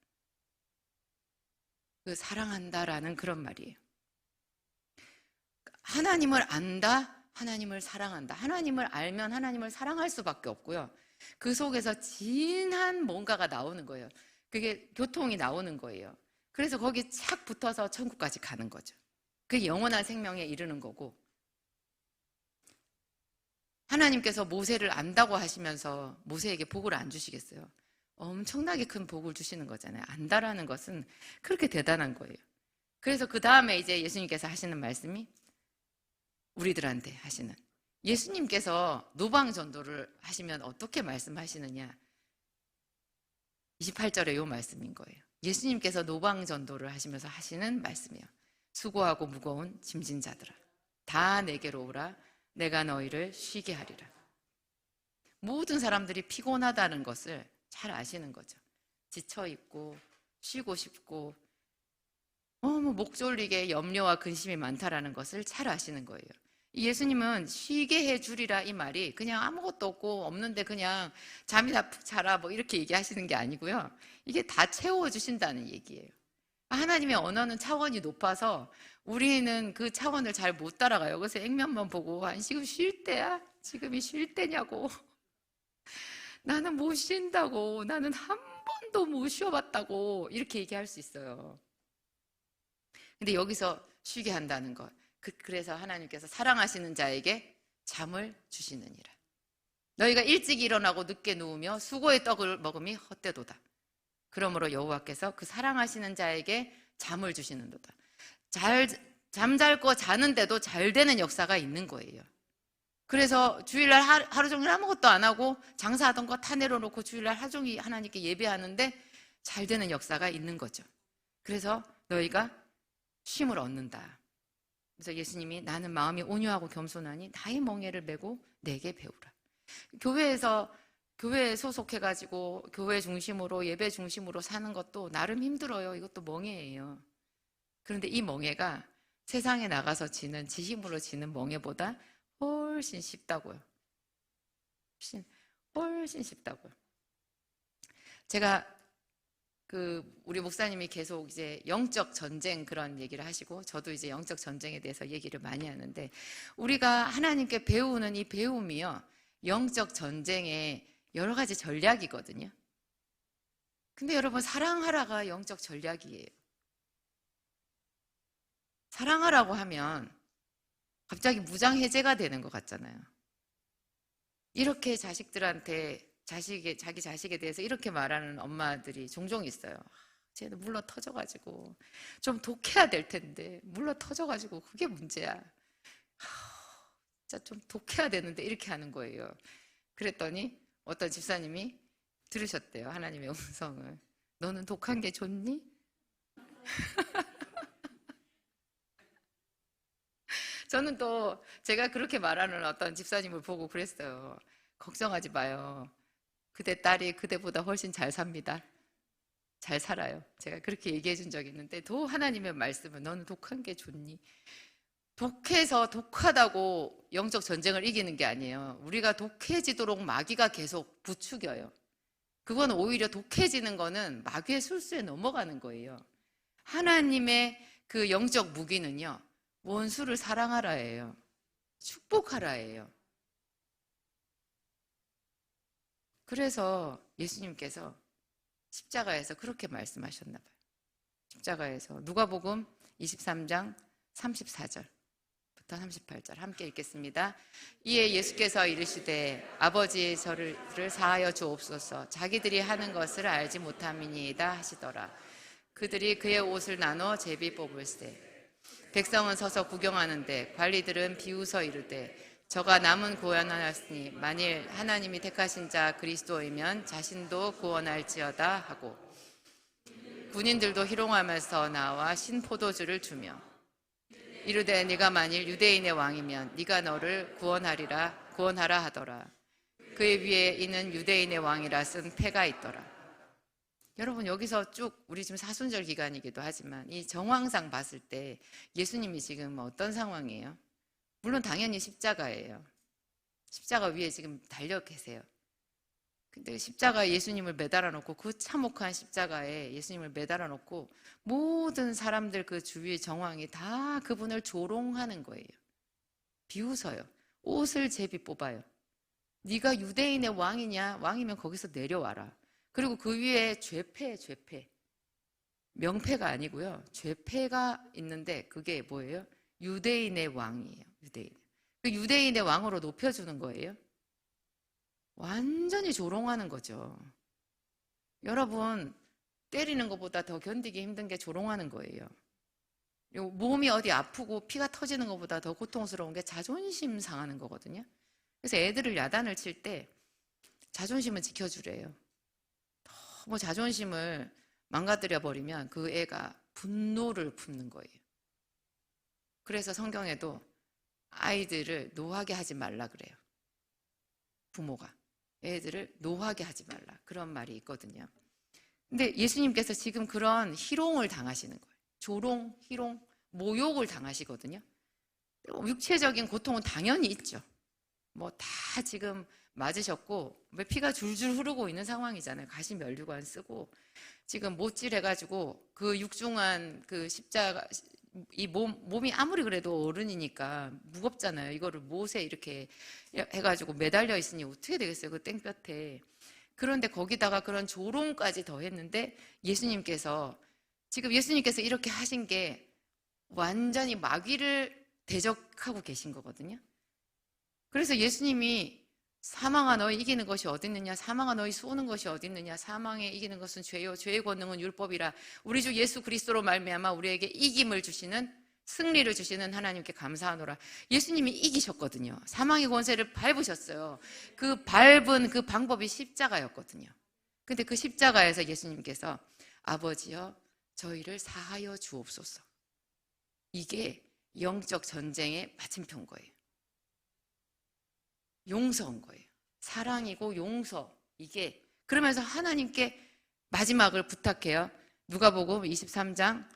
그 사랑한다라는 그런 말이에요. 하나님을 안다, 하나님을 사랑한다. 하나님을 알면 하나님을 사랑할 수밖에 없고요. 그 속에서 진한 뭔가가 나오는 거예요. 그게 교통이 나오는 거예요. 그래서 거기 착 붙어서 천국까지 가는 거죠. 그게 영원한 생명에 이르는 거고, 하나님께서 모세를 안다고 하시면서 모세에게 복을 안 주시겠어요? 엄청나게 큰 복을 주시는 거잖아요. 안다라는 것은 그렇게 대단한 거예요. 그래서 그 다음에 이제 예수님께서 하시는 말씀이 우리들한테 하시는, 예수님께서 노방전도를 하시면 어떻게 말씀하시느냐, 28절에 이 말씀인 거예요. 예수님께서 노방전도를 하시면서 하시는 말씀이에요. 수고하고 무거운 짐진 자들아 다 내게로 오라 내가 너희를 쉬게 하리라. 모든 사람들이 피곤하다는 것을 잘 아시는 거죠. 지쳐있고 쉬고 싶고 목 졸리게 염려와 근심이 많다라는 것을 잘 아시는 거예요. 예수님은 쉬게 해주리라 이 말이 그냥 아무것도 없는데 그냥 잠이나 푹 자라 뭐 이렇게 얘기하시는 게 아니고요. 이게 다 채워주신다는 얘기예요. 하나님의 언어는 차원이 높아서 우리는 그 차원을 잘 못 따라가요. 그래서 액면만 보고 지금 쉴 때야? 지금이 쉴 때냐고. 나는 못 쉰다고. 나는 한 번도 못 쉬어봤다고. 이렇게 얘기할 수 있어요. 근데 여기서 쉬게 한다는 것. 그래서 하나님께서 사랑하시는 자에게 잠을 주시느니라. 너희가 일찍 일어나고 늦게 누우며 수고의 떡을 먹음이 헛되도다. 그러므로 여호와께서 그 사랑하시는 자에게 잠을 주시는도다. 잠잘 거 자는데도 잘 되는 역사가 있는 거예요. 그래서 주일날 하루 종일 아무것도 안 하고 장사하던 거 다 내려놓고 주일날 하루 종일 하나님께 예배하는데 잘 되는 역사가 있는 거죠. 그래서 너희가 쉼을 얻는다. 그래서 예수님이 나는 마음이 온유하고 겸손하니 나의 멍에를 메고 내게 배우라. 교회에 소속해가지고 교회 중심으로 예배 중심으로 사는 것도 나름 힘들어요. 이것도 멍에예요. 그런데 이 멍에가 세상에 나가서 지는 지힘으로 지는 멍에보다 훨씬 쉽다고요. 훨씬 쉽다고요. 제가 우리 목사님이 계속 이제 영적 전쟁 그런 얘기를 하시고 저도 이제 영적 전쟁에 대해서 얘기를 많이 하는데 우리가 하나님께 배우는 이 배움이요. 영적 전쟁의 여러 가지 전략이거든요. 근데 여러분 사랑하라가 영적 전략이에요. 사랑하라고 하면 갑자기 무장해제가 되는 것 같잖아요. 이렇게 자식들한테 자기 자식에 대해서 이렇게 말하는 엄마들이 종종 있어요. 쟤는 물러 터져가지고 좀 독해야 될 텐데 물러 터져가지고 그게 문제야. 진짜 좀 독해야 되는데 이렇게 하는 거예요. 그랬더니 어떤 집사님이 들으셨대요. 하나님의 음성을. 너는 독한 게 좋니? 저는 또 제가 그렇게 말하는 어떤 집사님을 보고 그랬어요. 걱정하지 마요. 그대 딸이 그대보다 훨씬 잘 삽니다. 잘 살아요. 제가 그렇게 얘기해 준 적이 있는데 또 하나님의 말씀은 너는 독한 게 좋니? 독해서 독하다고 영적 전쟁을 이기는 게 아니에요. 우리가 독해지도록 마귀가 계속 부추겨요. 그건 오히려 독해지는 거는 마귀의 술수에 넘어가는 거예요. 하나님의 그 영적 무기는요. 원수를 사랑하라예요. 축복하라예요. 그래서 예수님께서 십자가에서 그렇게 말씀하셨나 봐요. 십자가에서 누가복음 23장 34절 38절 함께 읽겠습니다. 이에 예수께서 이르시되 아버지 저를 사하여 주옵소서. 자기들이 하는 것을 알지 못함이니이다 하시더라. 그들이 그의 옷을 나눠 제비 뽑을세. 백성은 서서 구경하는데 관리들은 비웃어 이르되 저가 남은 구원하였으니 만일 하나님이 택하신 자 그리스도이면 자신도 구원할지어다 하고 군인들도 희롱하면서 나와 신포도주를 주며 이르되 네가 만일 유대인의 왕이면 네가 너를 구원하라 하더라. 그의 위에 이는 유대인의 왕이라 쓴 패가 있더라. 여러분 여기서 쭉 우리 지금 사순절 기간이기도 하지만 이 정황상 봤을 때 예수님이 지금 어떤 상황이에요? 물론 당연히 십자가예요. 십자가 위에 지금 달려 계세요. 근데 십자가에 예수님을 매달아 놓고 그 참혹한 십자가에 예수님을 매달아 놓고 모든 사람들 그 주위의 정황이 다 그분을 조롱하는 거예요. 비웃어요. 옷을 제비 뽑아요. 네가 유대인의 왕이냐? 왕이면 거기서 내려와라. 그리고 그 위에 죄패. 명패가 아니고요. 죄패가 있는데 그게 뭐예요? 유대인의 왕이에요. 그 유대인의 왕으로 높여주는 거예요. 완전히 조롱하는 거죠. 여러분 때리는 것보다 더 견디기 힘든 게 조롱하는 거예요. 몸이 어디 아프고 피가 터지는 것보다 더 고통스러운 게 자존심 상하는 거거든요. 그래서 애들을 야단을 칠 때 자존심은 지켜주래요. 너무 자존심을 망가뜨려 버리면 그 애가 분노를 품는 거예요. 그래서 성경에도 아이들을 노하게 하지 말라 그래요. 부모가 애들을 노하게 하지 말라 그런 말이 있거든요. 근데 예수님께서 지금 그런 희롱을 당하시는 거예요. 조롱, 희롱, 모욕을 당하시거든요. 육체적인 고통은 당연히 있죠. 뭐 다 지금 맞으셨고 피가 줄줄 흐르고 있는 상황이잖아요. 가시 면류관 쓰고 지금 못질 해가지고 그 육중한 그 십자가 이 몸이 아무리 그래도 어른이니까 무겁잖아요. 이거를 못에 이렇게 해가지고 매달려 있으니 어떻게 되겠어요? 그 땡볕에. 그런데 거기다가 그런 조롱까지 더했는데 예수님께서 이렇게 하신 게 완전히 마귀를 대적하고 계신 거거든요. 그래서 예수님이 사망아 너희 이기는 것이 어디 있느냐? 사망아 너희 쏘는 것이 어디 있느냐? 사망에 이기는 것은 죄요 죄의 권능은 율법이라. 우리 주 예수 그리스도로 말미암아 우리에게 이김을 주시는 승리를 주시는 하나님께 감사하노라. 예수님이 이기셨거든요. 사망의 권세를 밟으셨어요. 그 밟은 그 방법이 십자가였거든요. 근데 그 십자가에서 예수님께서 아버지여 저희를 사하여 주옵소서. 이게 영적 전쟁의 마침표인 거예요. 용서인 거예요. 사랑이고 용서. 이게 그러면서 하나님께 마지막을 부탁해요. 누가복음 23장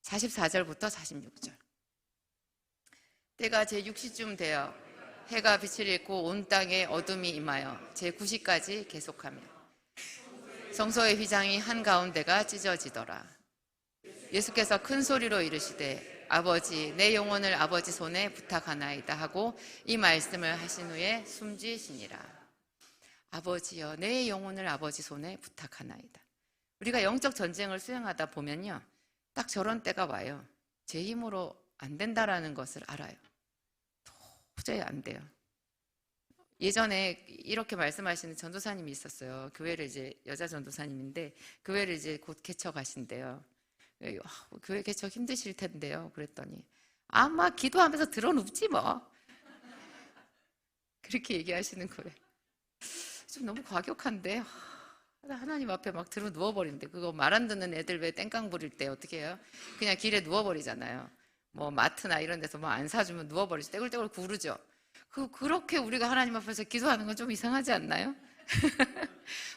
44절부터 46절. 때가 제6시쯤 되어 해가 빛을 잃고 온 땅에 어둠이 임하여 제9시까지 계속하며 성소의 휘장이 한가운데가 찢어지더라. 예수께서 큰 소리로 이르시되 아버지 내 영혼을 아버지 손에 부탁하나이다 하고 이 말씀을 하신 후에 숨지시니라. 아버지여 내 영혼을 아버지 손에 부탁하나이다. 우리가 영적 전쟁을 수행하다 보면요 딱 저런 때가 와요. 제 힘으로 안 된다라는 것을 알아요. 도저히 안 돼요. 예전에 이렇게 말씀하시는 전도사님이 있었어요. 교회를 이제 여자 전도사님인데 교회를 이제 곧 개척 하신대요. 교회 개척 힘드실 텐데요. 그랬더니 아마 기도하면서 들어눕지 뭐. 그렇게 얘기하시는 거예요. 좀 너무 과격한데 하나님 앞에 막 들어 누워버리는데 그거 말 안 듣는 애들 왜 땡깡 부릴 때 어떻게 해요? 그냥 길에 누워버리잖아요. 뭐 마트나 이런 데서 뭐 안 사주면 누워버리죠. 떼굴떼굴 구르죠. 그렇게 우리가 하나님 앞에서 기도하는 건 좀 이상하지 않나요?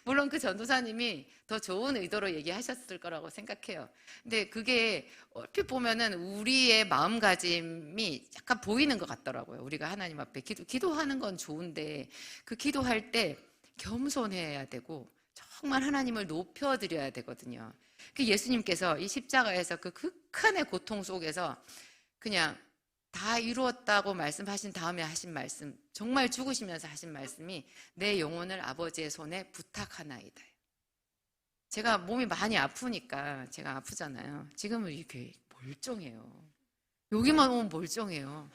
물론 그 전도사님이 더 좋은 의도로 얘기하셨을 거라고 생각해요. 근데 그게 얼핏 보면은 우리의 마음가짐이 약간 보이는 것 같더라고요. 우리가 하나님 앞에 기도하는 건 좋은데 그 기도할 때 겸손해야 되고 정말 하나님을 높여드려야 되거든요. 그 예수님께서 이 십자가에서 그 극한의 고통 속에서 그냥 다 이루었다고 말씀하신 다음에 하신 말씀, 정말 죽으시면서 하신 말씀이 내 영혼을 아버지의 손에 부탁하나이다. 제가 몸이 많이 아프니까 제가 아프잖아요. 지금은 이렇게 멀쩡해요. 여기만 오면 멀쩡해요.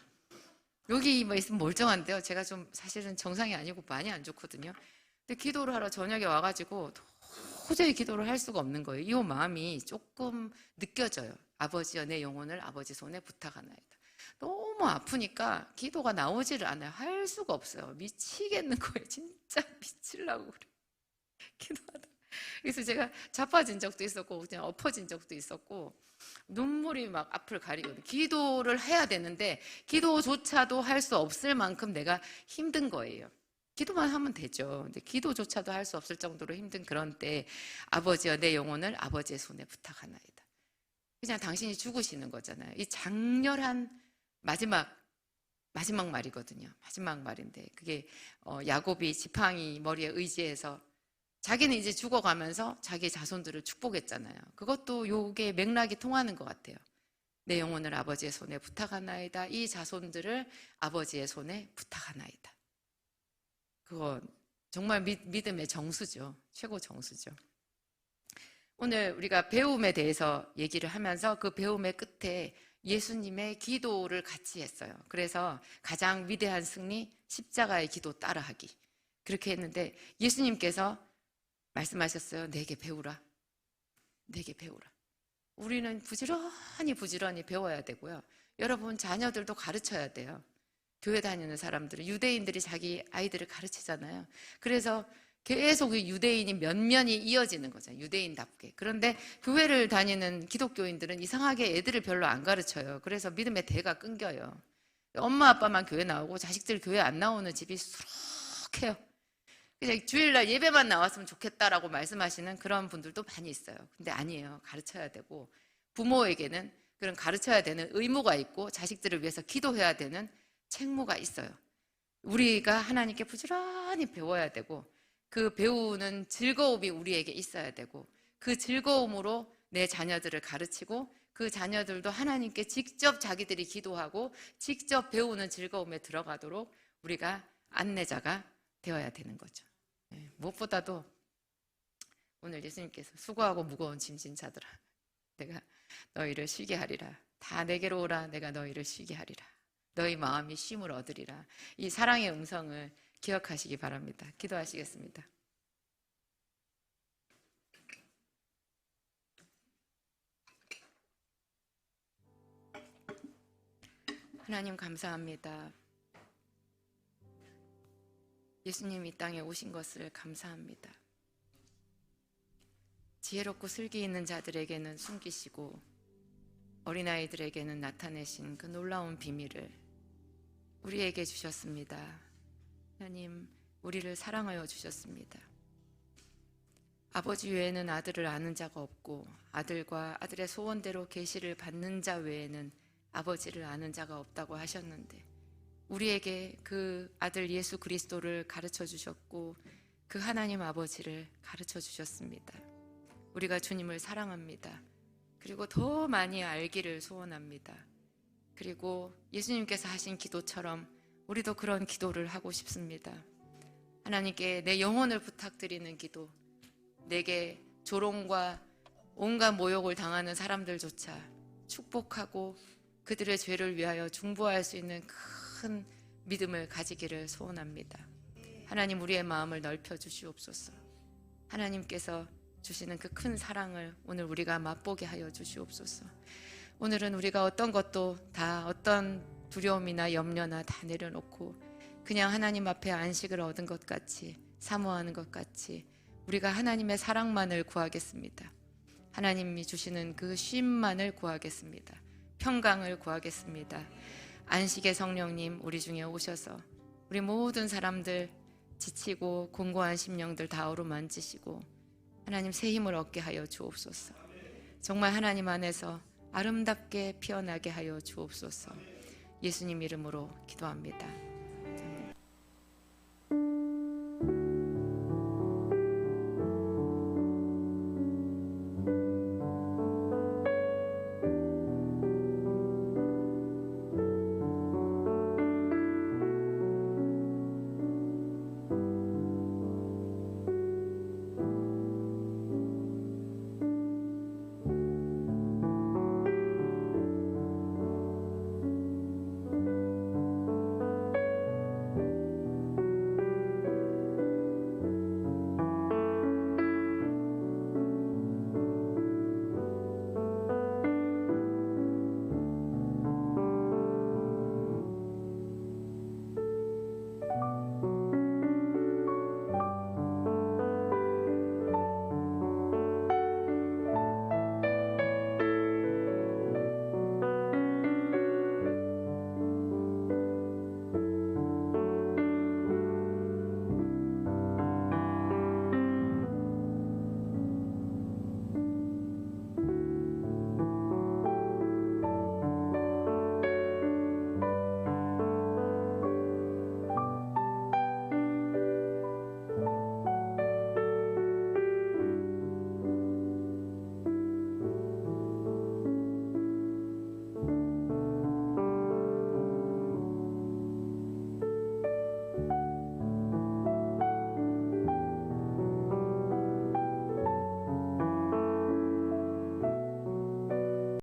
여기 뭐 있으면 멀쩡한데요. 제가 좀 사실은 정상이 아니고 많이 안 좋거든요. 근데 기도를 하러 저녁에 와가지고 도저히 기도를 할 수가 없는 거예요. 이 마음이 조금 느껴져요. 아버지여 내 영혼을 아버지 손에 부탁하나이다. 너무 아프니까 기도가 나오지를 않아요. 할 수가 없어요. 미치겠는 거예요. 진짜 미치려고 그래. 기도하다. 그래서 제가 자빠진 적도 있었고 그냥 엎어진 적도 있었고 눈물이 막 앞을 가리거든요. 기도를 해야 되는데 기도조차도 할 수 없을 만큼 내가 힘든 거예요. 기도만 하면 되죠. 근데 기도조차도 할 수 없을 정도로 힘든 그런 때 아버지여 내 영혼을 아버지의 손에 부탁하나이다. 그냥 당신이 죽으시는 거잖아요. 이 장렬한 마지막 말이거든요. 마지막 말인데 그게 야곱이 지팡이 머리에 의지해서 자기는 이제 죽어가면서 자기 자손들을 축복했잖아요. 그것도 요게 맥락이 통하는 것 같아요. 내 영혼을 아버지의 손에 부탁하나이다. 이 자손들을 아버지의 손에 부탁하나이다. 그거 정말 믿음의 정수죠. 최고 정수죠. 오늘 우리가 배움에 대해서 얘기를 하면서 그 배움의 끝에 예수님의 기도를 같이 했어요. 그래서 가장 위대한 승리, 십자가의 기도 따라하기. 그렇게 했는데 예수님께서 말씀하셨어요. 내게 배우라. 내게 배우라. 우리는 부지런히 배워야 되고요. 여러분 자녀들도 가르쳐야 돼요. 교회 다니는 사람들은 유대인들이 자기 아이들을 가르치잖아요. 그래서 계속 유대인이 면면이 이어지는 거잖아요. 유대인답게. 그런데 교회를 다니는 기독교인들은 이상하게 애들을 별로 안 가르쳐요. 그래서 믿음의 대가 끊겨요. 엄마 아빠만 교회 나오고 자식들 교회 안 나오는 집이 수록해요. 그냥 주일날 예배만 나왔으면 좋겠다라고 말씀하시는 그런 분들도 많이 있어요. 근데 아니에요. 가르쳐야 되고 부모에게는 그런 가르쳐야 되는 의무가 있고 자식들을 위해서 기도해야 되는 책무가 있어요. 우리가 하나님께 부지런히 배워야 되고 그 배우는 즐거움이 우리에게 있어야 되고 그 즐거움으로 내 자녀들을 가르치고 그 자녀들도 하나님께 직접 자기들이 기도하고 직접 배우는 즐거움에 들어가도록 우리가 안내자가 되어야 되는 거죠. 무엇보다도 오늘 예수님께서 수고하고 무거운 짐진 자들아 내가 너희를 쉬게 하리라. 다 내게로 오라. 내가 너희를 쉬게 하리라. 너희 마음이 쉼을 얻으리라. 이 사랑의 음성을 기억하시기 바랍니다. 기도하시겠습니다. 하나님 감사합니다. 예수님 이 땅에 오신 것을 감사합니다. 지혜롭고 슬기 있는 자들에게는 숨기시고 어린아이들에게는 나타내신 그 놀라운 비밀을 우리에게 주셨습니다. 하나님, 우리를 사랑하여 주셨습니다. 아버지 외에는 아들을 아는 자가 없고 아들과 아들의 소원대로 계시를 받는 자 외에는 아버지를 아는 자가 없다고 하셨는데 우리에게 그 아들 예수 그리스도를 가르쳐 주셨고 그 하나님 아버지를 가르쳐 주셨습니다. 우리가 주님을 사랑합니다. 그리고 더 많이 알기를 소원합니다. 그리고 예수님께서 하신 기도처럼 우리도 그런 기도를 하고 싶습니다. 하나님께 내 영혼을 부탁드리는 기도, 내게 조롱과 온갖 모욕을 당하는 사람들조차 축복하고 그들의 죄를 위하여 중보할 수 있는 큰 믿음을 가지기를 소원합니다. 하나님, 우리의 마음을 넓혀 주시옵소서. 하나님께서 주시는 그 큰 사랑을 오늘 우리가 맛보게 하여 주시옵소서. 오늘은 우리가 어떤 것도 다 어떤 두려움이나 염려나 다 내려놓고 그냥 하나님 앞에 안식을 얻은 것 같이 사모하는 것 같이 우리가 하나님의 사랑만을 구하겠습니다. 하나님이 주시는 그 쉼만을 구하겠습니다. 평강을 구하겠습니다. 안식의 성령님 우리 중에 오셔서 우리 모든 사람들 지치고 공고한 심령들 다 어루만지시고 하나님 새 힘을 얻게 하여 주옵소서. 정말 하나님 안에서 아름답게 피어나게 하여 주옵소서. 예수님 이름으로 기도합니다.